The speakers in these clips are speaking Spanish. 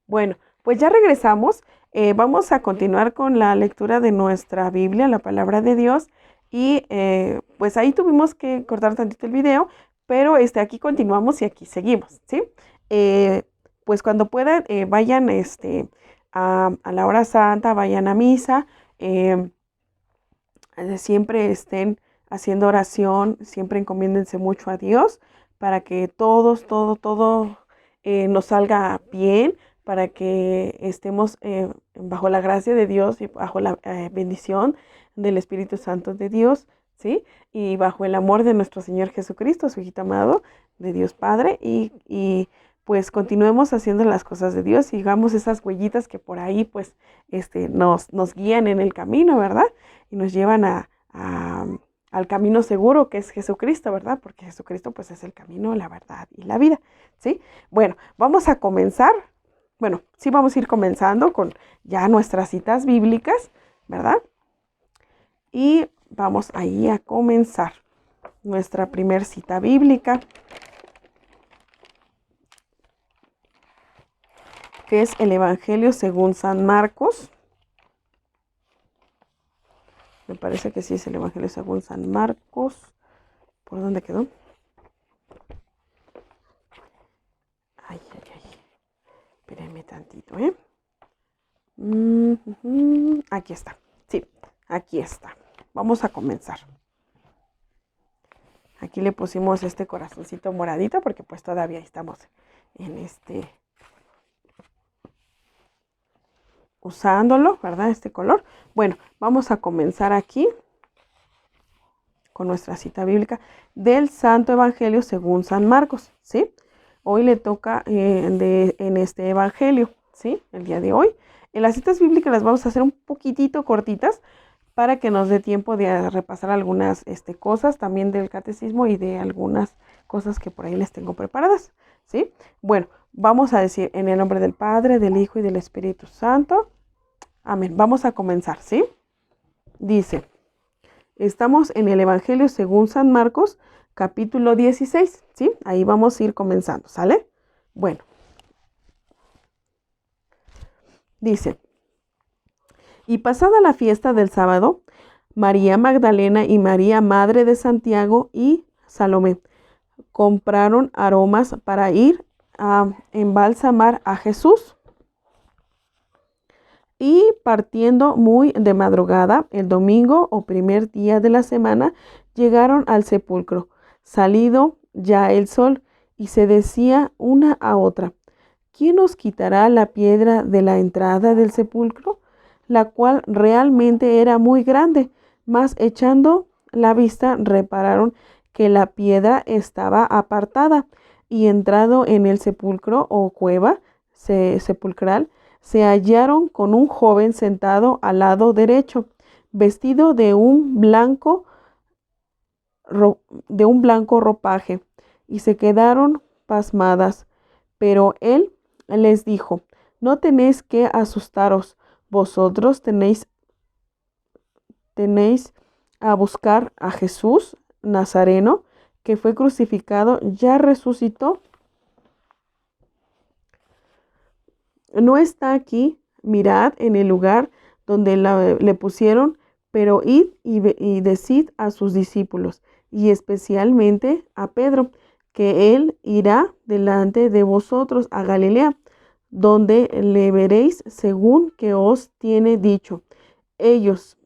Bueno, pues ya regresamos. Vamos a continuar con la lectura de nuestra Biblia, la palabra de Dios. Y pues ahí tuvimos que cortar tantito el video, pero aquí continuamos y aquí seguimos, ¿sí? Eh, pues cuando puedan, vayan a la hora santa, vayan a misa, eh, siempre estén haciendo oración, siempre encomiéndense mucho a Dios para que todo nos salga bien, para que estemos bajo la gracia de Dios y bajo la bendición del Espíritu Santo de Dios, ¿sí? Y bajo el amor de nuestro Señor Jesucristo, su hijito amado, de Dios Padre, y pues continuemos haciendo las cosas de Dios, sigamos esas huellitas que por ahí pues nos guían en el camino, ¿verdad? Y nos llevan al camino seguro que es Jesucristo, ¿verdad? Porque Jesucristo pues es el camino, la verdad y la vida, ¿sí? Bueno, vamos a comenzar. Bueno, sí vamos a ir comenzando con ya nuestras citas bíblicas, ¿verdad? Y vamos ahí a comenzar nuestra primer cita bíblica, que es el Evangelio según San Marcos. Me parece que sí es el Evangelio según San Marcos. ¿Por dónde quedó? Ay, ay, ay. Espérenme tantito, ¿eh? Aquí está. Sí, aquí está. Vamos a comenzar. Aquí le pusimos este corazoncito moradito porque pues todavía estamos en usándolo, ¿verdad? Este color. Bueno, vamos a comenzar aquí con nuestra cita bíblica del Santo Evangelio según San Marcos, ¿sí? Hoy le toca en este Evangelio, ¿sí? El día de hoy. En las citas bíblicas las vamos a hacer un poquitito cortitas para que nos dé tiempo de repasar algunas cosas también del catecismo y de algunas cosas que por ahí les tengo preparadas, ¿sí? Bueno, vamos a decir en el nombre del Padre, del Hijo y del Espíritu Santo. Amén. Vamos a comenzar, ¿sí? Dice, estamos en el Evangelio según San Marcos, capítulo 16, ¿sí? Ahí vamos a ir comenzando, ¿sale? Bueno, dice, y pasada la fiesta del sábado, María Magdalena y María, madre de Santiago y Salomé, compraron aromas para ir a embalsamar a Jesús. Y partiendo muy de madrugada, el domingo o primer día de la semana, llegaron al sepulcro, salido ya el sol, y se decía una a otra, ¿quién nos quitará la piedra de la entrada del sepulcro? La cual realmente era muy grande, mas echando la vista repararon que la piedra estaba apartada, y entrado en el sepulcro o cueva sepulcral, se hallaron con un joven sentado al lado derecho, vestido de un blanco ropaje, y se quedaron pasmadas. Pero él les dijo, no tenéis que asustaros, vosotros tenéis a buscar a Jesús Nazareno, que fue crucificado, ya resucitó. No está aquí, mirad en el lugar donde le pusieron, pero id y decid a sus discípulos, y especialmente a Pedro, que él irá delante de vosotros a Galilea, donde le veréis según que os tiene dicho. Ellos,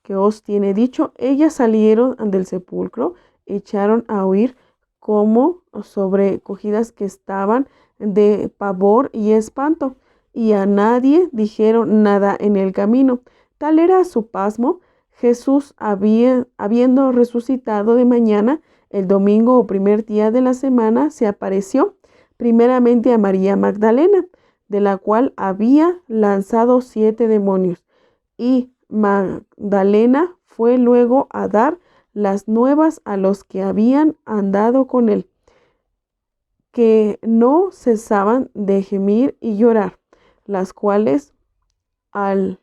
que os tiene dicho, ellas salieron del sepulcro, echaron a huir como sobrecogidas que estaban de pavor y espanto, y a nadie dijeron nada en el camino. Tal era su pasmo. Jesús, habiendo resucitado de mañana, el domingo o primer día de la semana, se apareció primeramente a María Magdalena, de la cual había lanzado 7 demonios, y Magdalena fue luego a dar las nuevas a los que habían andado con él, que no cesaban de gemir y llorar, las cuales al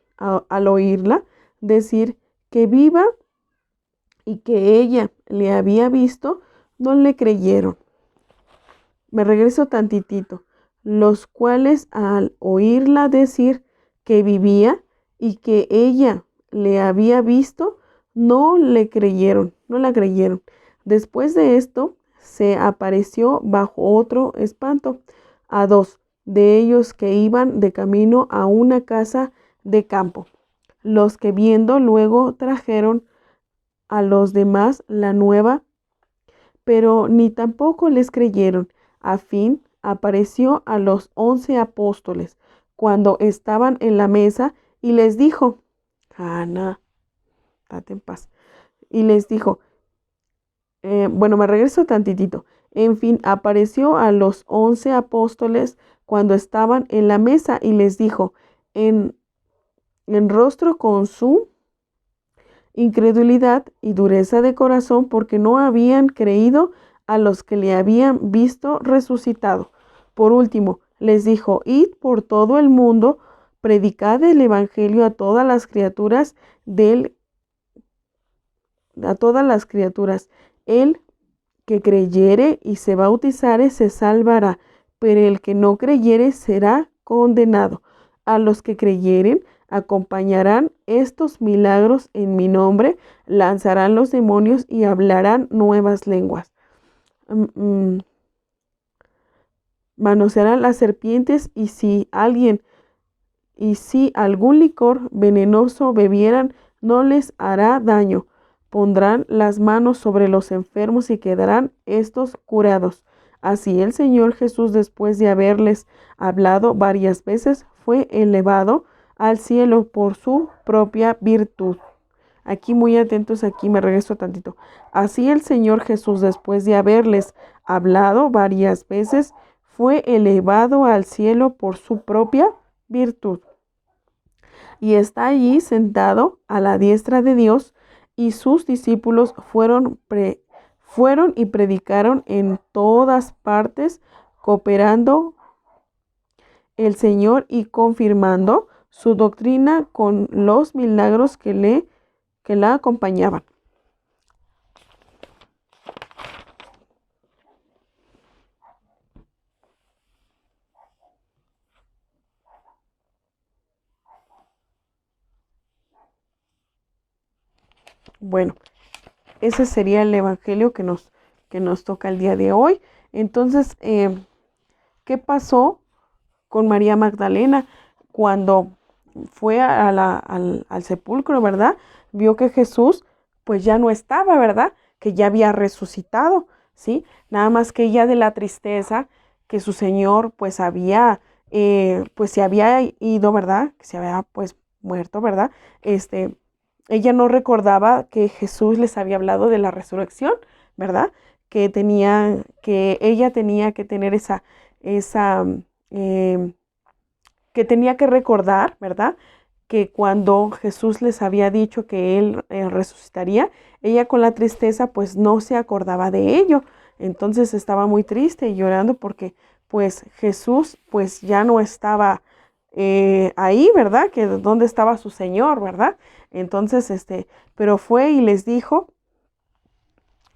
oírla decir que viva y que ella le había visto, no le creyeron. Me regreso tantitito. los cuales al oírla decir que vivía y que ella le había visto, no la creyeron. Después de esto, se apareció bajo otro espanto a dos de ellos que iban de camino a una casa de campo, los que viendo luego trajeron a los demás la nueva, pero ni tampoco les creyeron. A fin apareció a los 11 apóstoles cuando estaban en la mesa y les dijo, Ana, date en paz. Y les dijo, bueno, me regreso tantitito. En fin, apareció a los 11 apóstoles cuando estaban en la mesa y les dijo, en, en rostro con su incredulidad y dureza de corazón, porque no habían creído a los que le habían visto resucitado. Por último, les dijo, id por todo el mundo, predicad el evangelio a todas las criaturas a todas las criaturas. El que creyere y se bautizare se salvará, pero el que no creyere será condenado. A los que creyeren acompañarán estos milagros en mi nombre, lanzarán los demonios y hablarán nuevas lenguas. Manosearán las serpientes y si algún licor venenoso bebieran, no les hará daño. Pondrán las manos sobre los enfermos y quedarán estos curados. Así el Señor Jesús, después de haberles hablado varias veces, fue elevado al cielo por su propia virtud. Aquí muy atentos, aquí me regreso tantito. Así el Señor Jesús, después de haberles hablado varias veces, fue elevado al cielo por su propia virtud. Y está allí sentado a la diestra de Dios, y sus discípulos fueron y predicaron en todas partes, cooperando el Señor y confirmando su doctrina con los milagros que la acompañaban. Bueno, ese sería el evangelio que nos toca el día de hoy. Entonces, ¿qué pasó con María Magdalena cuando fue al sepulcro, verdad? Vio que Jesús pues ya no estaba, ¿verdad? Que ya había resucitado, ¿sí? Nada más que ella de la tristeza que su Señor pues pues se había ido, ¿verdad? Que se había pues muerto, ¿verdad? Ella no recordaba que Jesús les había hablado de la resurrección, ¿verdad? Que ella tenía que tener esa que tenía que recordar, ¿verdad? Que cuando Jesús les había dicho que Él resucitaría, ella con la tristeza pues no se acordaba de ello. Entonces estaba muy triste y llorando porque pues Jesús pues ya no estaba ahí, ¿verdad? Que dónde estaba su Señor, ¿verdad? Entonces, pero fue y les dijo,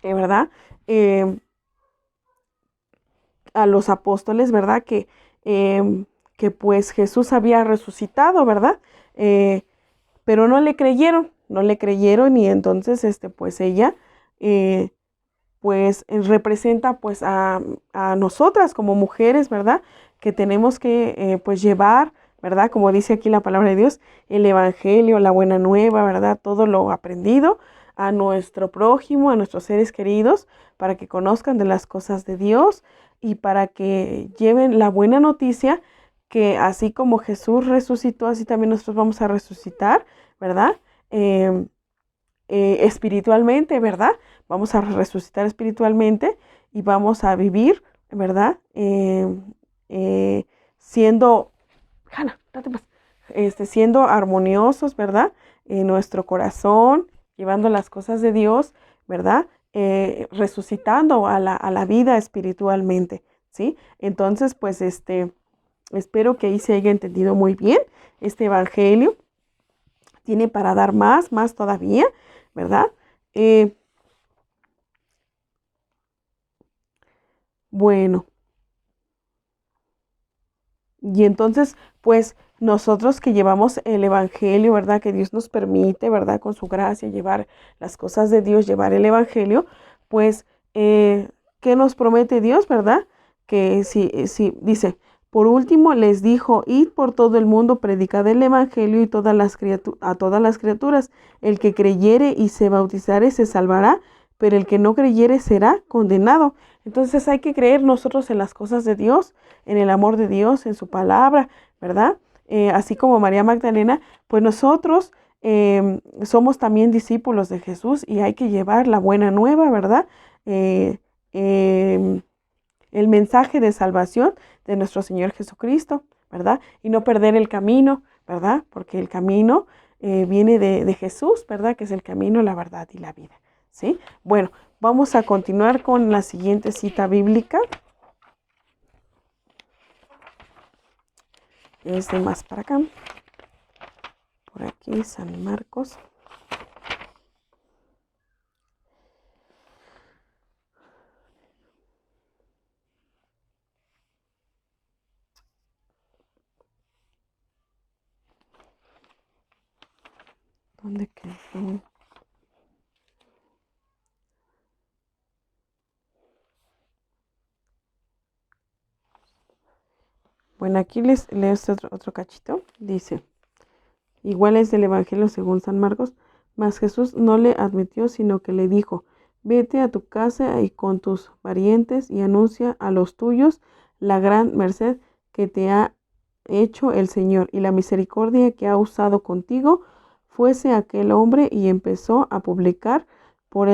¿verdad? A los apóstoles, ¿verdad? Que pues Jesús había resucitado, ¿verdad? Pero no le creyeron y entonces, pues ella, pues representa pues a nosotras como mujeres, ¿verdad? Que tenemos que pues llevar, ¿verdad? Como dice aquí la palabra de Dios, el evangelio, la buena nueva, ¿verdad? Todo lo aprendido a nuestro prójimo, a nuestros seres queridos, para que conozcan de las cosas de Dios y para que lleven la buena noticia que así como Jesús resucitó, así también nosotros vamos a resucitar, ¿verdad? Espiritualmente, ¿verdad? Vamos a resucitar espiritualmente y vamos a vivir, ¿verdad? Siendo, Hanna, date más, siendo armoniosos, ¿verdad? En nuestro corazón, llevando las cosas de Dios, ¿verdad? Resucitando a la vida espiritualmente, ¿sí? Entonces, pues, espero que ahí se haya entendido muy bien este evangelio. Tiene para dar más todavía, ¿verdad? Bueno, Y entonces, pues nosotros que llevamos el Evangelio, ¿verdad? Que Dios nos permite, ¿verdad? Con su gracia llevar las cosas de Dios, llevar el Evangelio, pues, ¿qué nos promete Dios, verdad? Que si dice, por último les dijo, id por todo el mundo, predicad el Evangelio y a todas las criaturas. El que creyere y se bautizare se salvará, pero el que no creyere será condenado. Entonces hay que creer nosotros en las cosas de Dios, en el amor de Dios, en su palabra, ¿verdad? Así como María Magdalena, pues nosotros somos también discípulos de Jesús y hay que llevar la buena nueva, ¿verdad? Eh, em, el mensaje de salvación de nuestro Señor Jesucristo, ¿verdad? Y no perder el camino, ¿verdad? Porque el camino viene de Jesús, ¿verdad? Que es el camino, la verdad y la vida, ¿sí? Bueno, vamos a continuar con la siguiente cita bíblica. Es de más para acá. Por aquí, San Marcos. ¿Dónde quedó? Bueno, aquí les leo otro cachito. Dice, igual es del Evangelio según San Marcos, mas Jesús no le admitió, sino que le dijo, vete a tu casa y con tus parientes y anuncia a los tuyos la gran merced que te ha hecho el Señor y la misericordia que ha usado contigo. Fuese aquel hombre y empezó a publicar por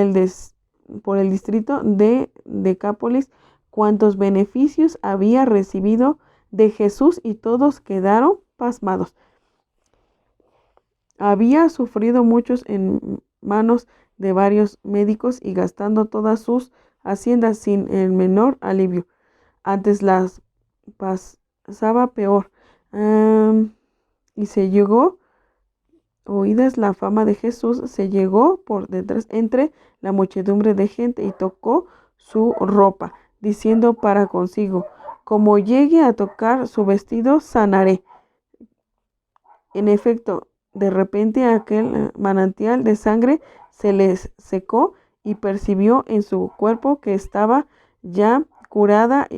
por el distrito de Decápolis cuantos beneficios había recibido de Jesús y todos quedaron pasmados. Había sufrido muchos en manos de varios médicos y gastando todas sus haciendas sin el menor alivio. Antes las pasaba peor. Y se llegó, oídas la fama de Jesús, se llegó por detrás entre la muchedumbre de gente y tocó su ropa, diciendo para consigo, como llegue a tocar su vestido, sanaré. En efecto, de repente aquel manantial de sangre se les secó y percibió en su cuerpo que estaba ya curada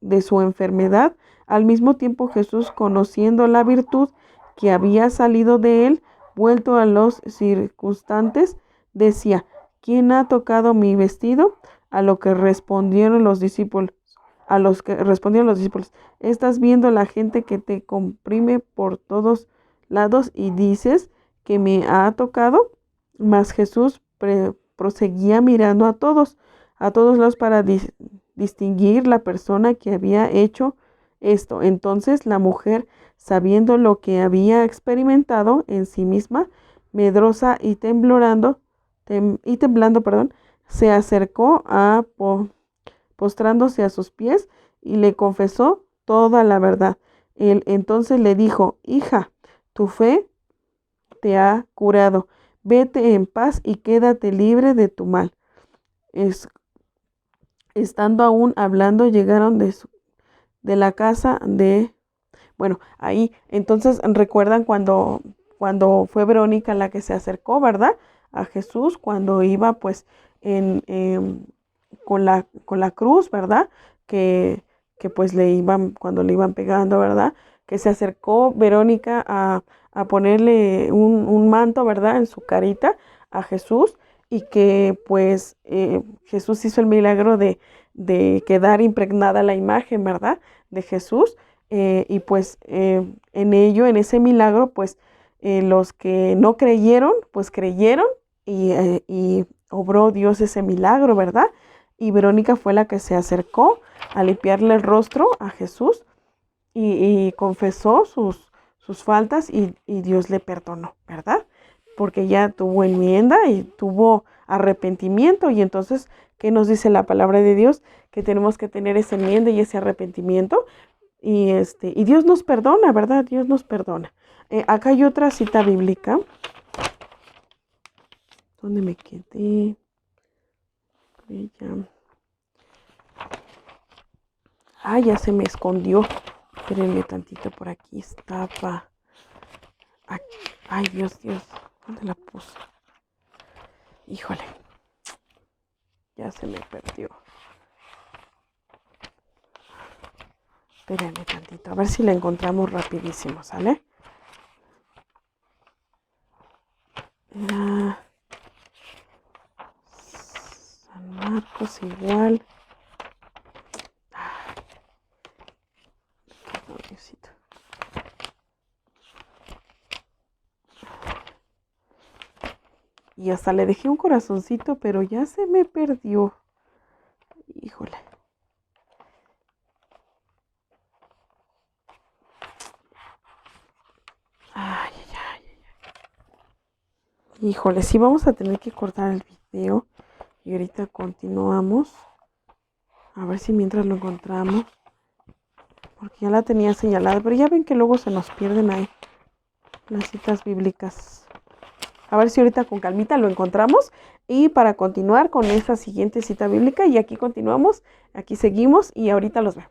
de su enfermedad. Al mismo tiempo Jesús, conociendo la virtud que había salido de él, vuelto a los circunstantes, decía, ¿quién ha tocado mi vestido? A lo que respondieron los discípulos. Estás viendo la gente que te comprime por todos lados y dices que me ha tocado. Mas Jesús proseguía mirando a todos lados para distinguir la persona que había hecho esto. Entonces la mujer, sabiendo lo que había experimentado en sí misma, medrosa y temblando, perdón, se acercó postrándose a sus pies y le confesó toda la verdad. Él entonces le dijo, hija, tu fe te ha curado, vete en paz y quédate libre de tu mal. Estando aún hablando, llegaron de la casa de, bueno, ahí, entonces recuerdan cuando fue Verónica la que se acercó, ¿verdad? A Jesús, cuando iba pues con la cruz, ¿verdad? Que pues cuando le iban pegando, ¿verdad? Que se acercó Verónica a ponerle un manto, ¿verdad? En su carita a Jesús y que pues Jesús hizo el milagro de quedar impregnada la imagen, ¿verdad? De Jesús. Y pues en ese milagro, pues los que no creyeron, pues creyeron y obró Dios ese milagro, ¿verdad? Y Verónica fue la que se acercó a limpiarle el rostro a Jesús y confesó sus faltas y Dios le perdonó, ¿verdad? Porque ya tuvo enmienda y tuvo arrepentimiento y entonces, ¿qué nos dice la palabra de Dios? Que tenemos que tener esa enmienda y ese arrepentimiento y Dios nos perdona, ¿verdad? Dios nos perdona. Acá hay otra cita bíblica. ¿Dónde me quedé? Ya se me escondió. Espérenme tantito, por aquí estaba. Ay, Dios, ¿dónde la puse? Híjole, ya se me perdió. Espérenme tantito, a ver si la encontramos rapidísimo, ¿sale? Era San Marcos igual. Qué Diosito. Y hasta le dejé un corazoncito, pero ya se me perdió. Híjole. Ay, ay, ay. Híjole, sí vamos a tener que cortar el video. Y ahorita continuamos. A ver si mientras lo encontramos. Porque ya la tenía señalada. Pero ya ven que luego se nos pierden ahí las citas bíblicas. A ver si ahorita con calmita lo encontramos. Y para continuar con esta siguiente cita bíblica. Y aquí continuamos. Aquí seguimos. Y ahorita los veo.